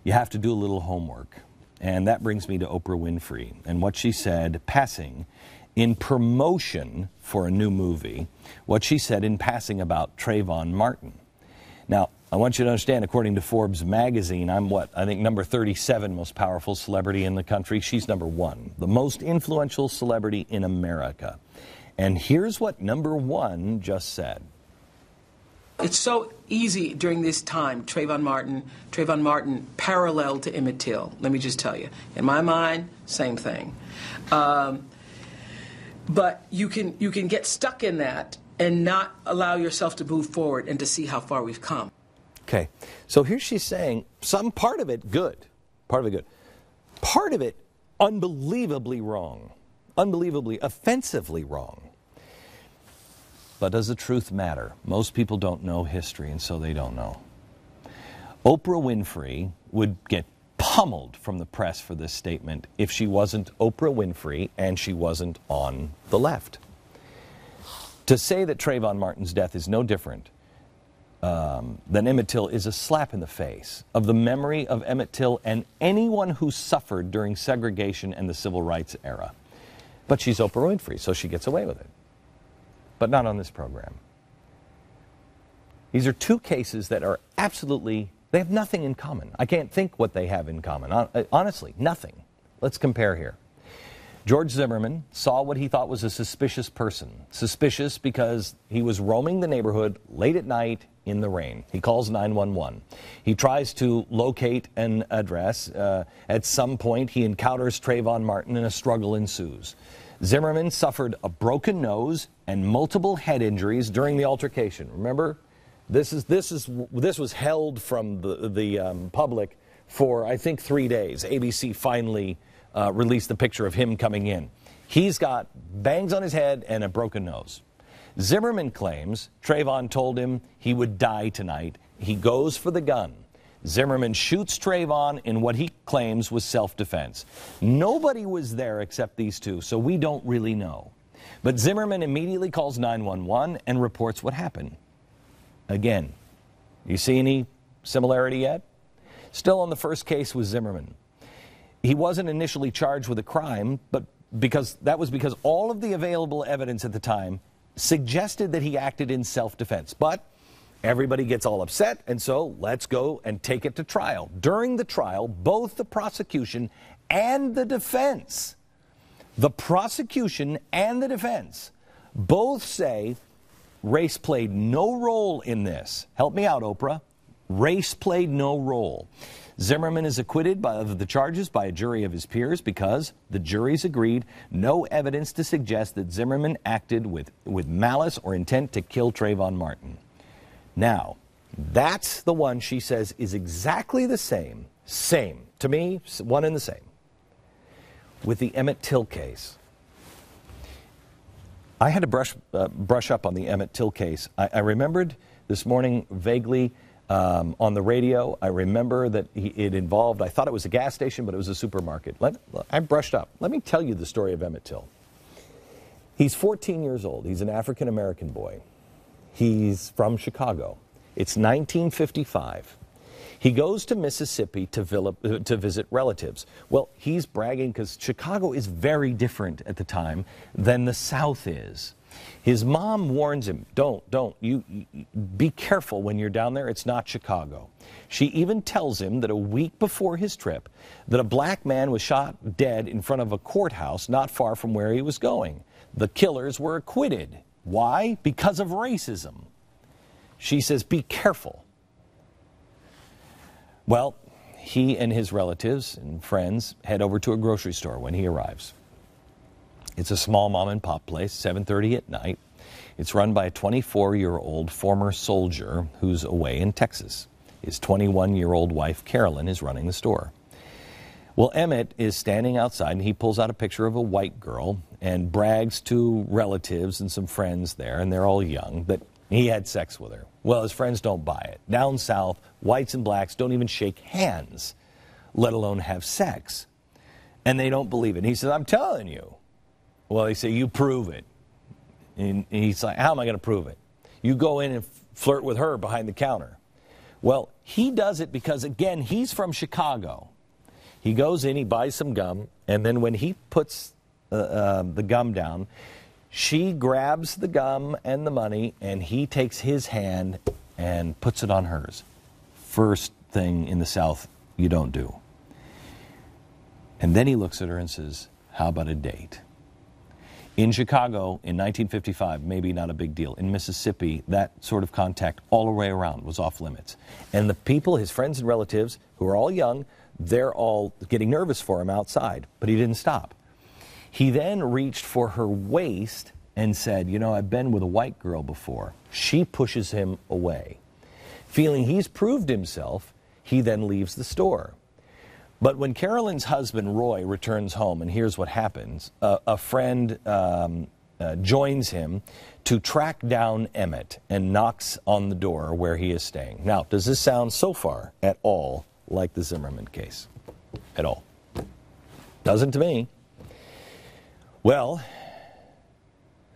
you have to do a little homework. And that brings me to Oprah Winfrey and what she said passing in promotion for a new movie, what she said in passing about Trayvon Martin. Now, I want you to understand, according to Forbes magazine, I'm I think number 37 most powerful celebrity in the country. She's number 1, the most influential celebrity in America. And here's what number 1 just said. It's so easy during this time, Trayvon Martin parallel to Emmett Till, let me just tell you. In my mind, same thing. But you can get stuck in that and not allow yourself to move forward and to see how far we've come. Okay, so here she's saying some part of it good, part of it unbelievably wrong, unbelievably offensively wrong. But does the truth matter? Most people don't know history, and so they don't know. Oprah Winfrey would get pummeled from the press for this statement if she wasn't Oprah Winfrey and she wasn't on the left. To say that Trayvon Martin's death is no different than Emmett Till is a slap in the face of the memory of Emmett Till and anyone who suffered during segregation and the civil rights era. But she's Oprah Winfrey, so she gets away with it. But not on this program. These are two cases that are absolutely, they have nothing in common. I can't think what they have in common. Honestly, nothing. Let's compare here. George Zimmerman saw what he thought was a suspicious person. Suspicious because he was roaming the neighborhood late at night in the rain. He calls 911. He tries to locate an address. At some point, he encounters Trayvon Martin and a struggle ensues. Zimmerman suffered a broken nose and multiple head injuries during the altercation. Remember, this was held from the public for, I think, 3 days. ABC finally released the picture of him coming in. He's got bangs on his head and a broken nose. Zimmerman claims Trayvon told him he would die tonight. He goes for the gun. Zimmerman shoots Trayvon in what he claims was self-defense. Nobody was there except these two, so we don't really know. But Zimmerman immediately calls 911 and reports what happened. Again, you see any similarity yet? Still on the first case with Zimmerman. He wasn't initially charged with a crime, but because all of the available evidence at the time suggested that he acted in self-defense. But everybody gets all upset, and so let's go and take it to trial. During the trial, both the prosecution and the defense, both say race played no role in this. Help me out, Oprah. Race played no role. Zimmerman is acquitted of the charges by a jury of his peers because the juries agreed no evidence to suggest that Zimmerman acted with malice or intent to kill Trayvon Martin. Now, that's the one she says is exactly the same, to me, one and the same, with the Emmett Till case. I had to brush up on the Emmett Till case. I remembered this morning vaguely on the radio. I remember that it involved, I thought it was a gas station, but it was a supermarket. I brushed up. Let me tell you the story of Emmett Till. He's 14 years old. He's an African-American boy. He's from Chicago. It's 1955. He goes to Mississippi to visit relatives. Well, he's bragging because Chicago is very different at the time than the South is. His mom warns him, you be careful when you're down there. It's not Chicago. She even tells him that a week before his trip, that a black man was shot dead in front of a courthouse not far from where he was going. The killers were acquitted. Why? Because of racism. She says, be careful. Well, he and his relatives and friends head over to a grocery store when he arrives. It's a small mom and pop place, 7:30 at night. It's run by a 24-year-old former soldier who's away in Texas. His 21-year-old wife, Carolyn, is running the store. Well, Emmett is standing outside, and he pulls out a picture of a white girl and brags to relatives and some friends there, and they're all young, that he had sex with her. Well, his friends don't buy it. Down south, whites and blacks don't even shake hands, let alone have sex. And they don't believe it. And he says, I'm telling you. Well, they say, you prove it. And he's like, how am I going to prove it? You go in and flirt with her behind the counter. Well, he does it because, again, he's from Chicago. He goes in, he buys some gum, and then when he puts the gum down, she grabs the gum and the money, and he takes his hand and puts it on hers. First thing in the South you don't do. And then he looks at her and says, how about a date? In Chicago, in 1955, maybe not a big deal. In Mississippi, that sort of contact all the way around was off limits. And the people, his friends and relatives, who are all young, they're all getting nervous for him outside. But he didn't stop. He then reached for her waist and said, you know, I've been with a white girl before. She pushes him away. Feeling he's proved himself, he then leaves the store. But when Carolyn's husband, Roy, returns home and hears what happens, a friend joins him to track down Emmett and knocks on the door where he is staying. Now, does this sound so far at all like the Zimmerman case? At all? Doesn't to me. Well,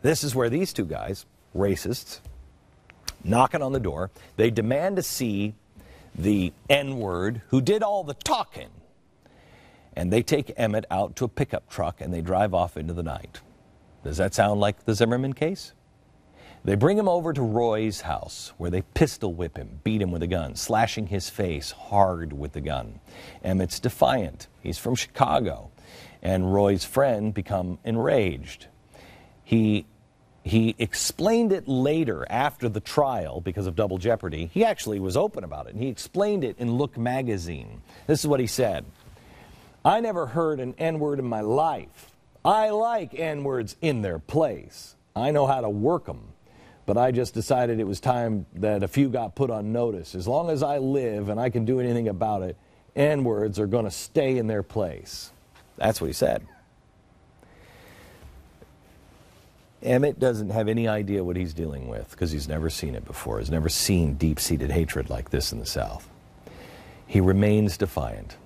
this is where these two guys, racists, knocking on the door. They demand to see the N-word who did all the talking. And they take Emmett out to a pickup truck and they drive off into the night. Does that sound like the Zimmerman case? They bring him over to Roy's house where they pistol whip him, beat him with a gun, slashing his face hard with the gun. Emmett's defiant. He's from Chicago. And Roy's friend become enraged. He explained it later after the trial because of double jeopardy. He actually was open about it. And he explained it in Look magazine. This is what he said. I never heard an N-word in my life. I like N-words in their place. I know how to work them. But I just decided it was time that a few got put on notice. As long as I live and I can do anything about it, N-words are going to stay in their place. That's what he said. Emmett doesn't have any idea what he's dealing with because he's never seen it before. He's never seen deep-seated hatred like this in the South. He remains defiant.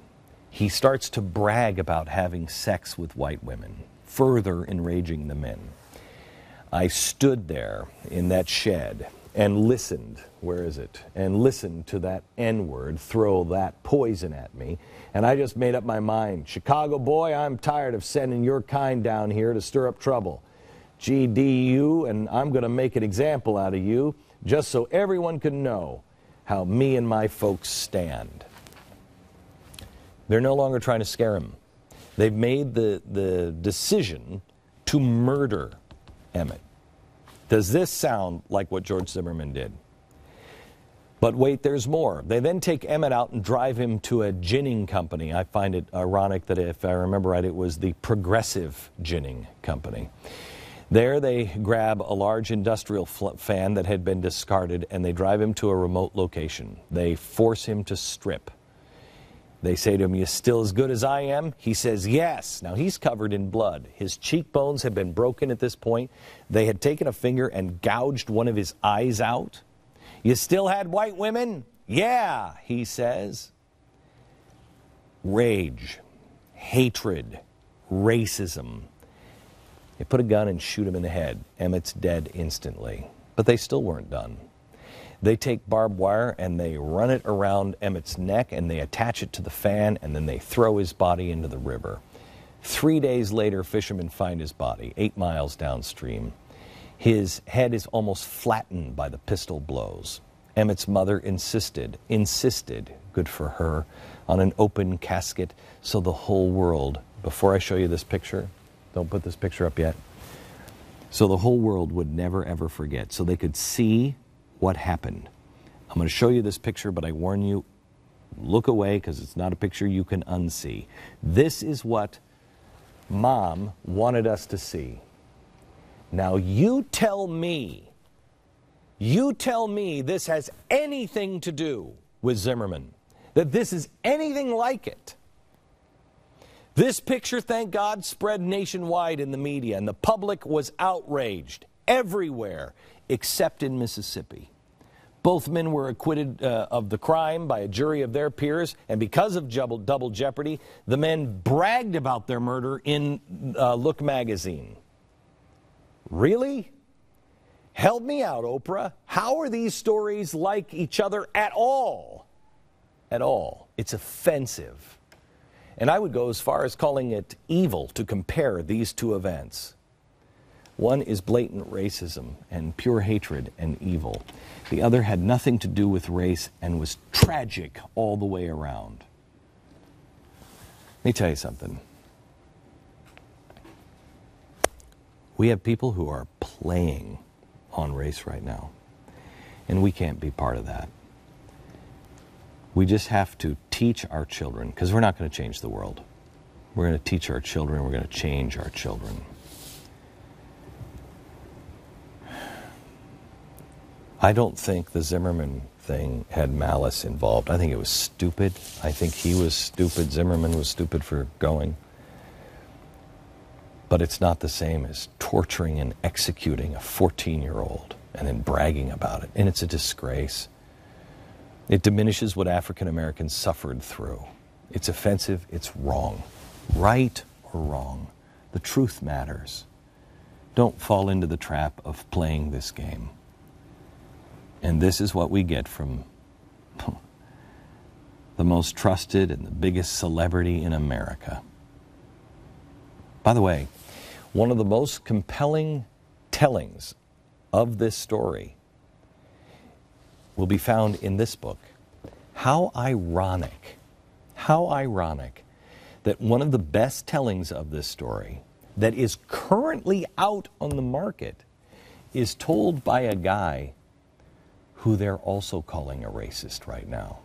He starts to brag about having sex with white women, further enraging the men. I stood there in that shed and listened, where is it? And listened to that N-word throw that poison at me. And I just made up my mind. Chicago boy, I'm tired of sending your kind down here to stir up trouble. GDU, and I'm going to make an example out of you, just so everyone can know how me and my folks stand. They're no longer trying to scare him. They've made the decision to murder Emmett. Does this sound like what George Zimmerman did? But wait, there's more. They then take Emmett out and drive him to a ginning company. I find it ironic that if I remember right, it was the Progressive Ginning Company. There they grab a large industrial fan that had been discarded and they drive him to a remote location. They force him to strip. They say to him, you still as good as I am? He says, yes. Now, he's covered in blood. His cheekbones had been broken at this point. They had taken a finger and gouged one of his eyes out. You still had white women? Yeah, he says. Rage, hatred, racism. They put a gun and shoot him in the head. Emmett's dead instantly. But they still weren't done. They take barbed wire and they run it around Emmett's neck and they attach it to the fan and then they throw his body into the river. 3 days later, fishermen find his body 8 miles downstream. His head is almost flattened by the pistol blows. Emmett's mother insisted, good for her, on an open casket so the whole world, before I show you this picture, don't put this picture up yet, so the whole world would never ever forget, so they could see what happened. I'm going to show you this picture, but I warn you, look away because it's not a picture you can unsee. This is what Mom wanted us to see. Now you tell me this has anything to do with Zimmerman, that this is anything like it. This picture, thank God, spread nationwide in the media, and the public was outraged everywhere except in Mississippi. Both men were acquitted of the crime by a jury of their peers, and because of double jeopardy, the men bragged about their murder in Look magazine. Really? Help me out, Oprah. How are these stories like each other at all? At all. It's offensive. And I would go as far as calling it evil to compare these two events. One is blatant racism and pure hatred and evil. The other had nothing to do with race and was tragic all the way around. Let me tell you something. We have people who are playing on race right now, and we can't be part of that. We just have to teach our children, because we're not going to change the world. We're going to teach our children, we're going to change our children. I don't think the Zimmerman thing had malice involved. I think it was stupid. I think he was stupid. Zimmerman was stupid for going. But it's not the same as torturing and executing a 14-year-old and then bragging about it. And it's a disgrace. It diminishes what African Americans suffered through. It's offensive. It's wrong. Right or wrong. The truth matters. Don't fall into the trap of playing this game. And this is what we get from the most trusted and the biggest celebrity in America. By the way, one of the most compelling tellings of this story will be found in this book. How ironic that one of the best tellings of this story that is currently out on the market is told by a guy who they're also calling a racist right now.